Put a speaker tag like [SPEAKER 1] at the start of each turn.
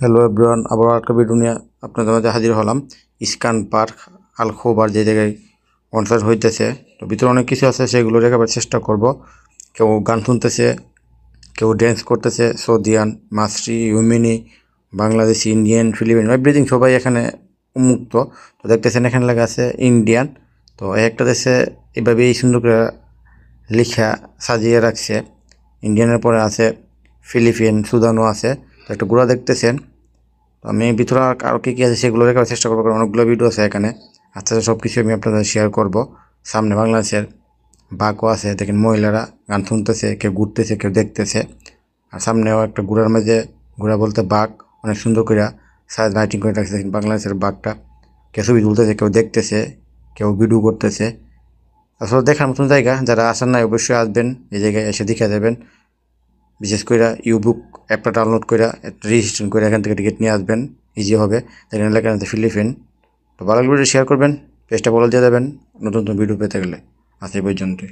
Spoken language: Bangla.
[SPEAKER 1] হ্যালো এভরিওয়ান, আবার একটা ভিডিও নিয়ে আপনাদের মাঝে হাজির হলাম। ইস্কান পার্ক আল খোবার যে জায়গায় কনসার্ট হইতেছে, তো ভিতরে অনেক কিছু আছে, সেগুলো দেখাবার চেষ্টা করব। কেউ গান শুনতেছে, কেউ ড্যান্স করতেছে, সৌদিয়ান, মাসরি, ইউমিনি, বাংলাদেশি, ইন্ডিয়ান, ফিলিপিন, এভরিথিং সবাই এখানে উন্মুক্ত। তো দেখতেছেন এখানে লেখা আছে ইন্ডিয়ান। তো একটা দেশে এভাবেই সুন্দর করে লিখা সাজিয়ে রাখছে। ইন্ডিয়ানের পরে আছে ফিলিপিন, সুদানও আছে। তো একটা ঘোড়া দেখতেছেন। তো আমি ভিতরে আরও কী কী আছে সেগুলো দেখার চেষ্টা করবো, কারণ অনেকগুলো ভিডিও আছে এখানে। আস্তে আস্তে সব কিছু আমি আপনাদের শেয়ার করব। সামনে বাংলাদেশের বাঘও আছে, দেখেন মহিলারা গান শুনতেছে, কেউ ঘুরতেছে, কেউ দেখতেছে। আর সামনেও একটা ঘোড়ার মাঝে, ঘোড়া বলতে বাঘ, অনেক সুন্দর করে সাইজ লাইটিং করে রাখছে। দেখেন বাংলাদেশের বাঘটা, কেউ ছবি তুলতেছে, কেউ দেখতেছে, কেউ ভিডিও করতেছে। আসলে দেখার মতন জায়গা, যারা আসেন নাই অবশ্যই আসবেন, এই জায়গায় এসে দেখে যাবেন। বিশেষ করে ইউবুক অ্যাপটা ডাউনলোড করে রেজিস্ট্রেশন করে এখান থেকে টিকিট নিয়ে আসবেন, ইজি হবে। এখানে লেখা আছে ফিলিপিন। তো ভালো ভিডিও শেয়ার করবেন, পেজটা ফলো দিয়ে দেবেন নতুন নতুন ভিডিও পেতে গেলে। আজ এই পর্যন্তই।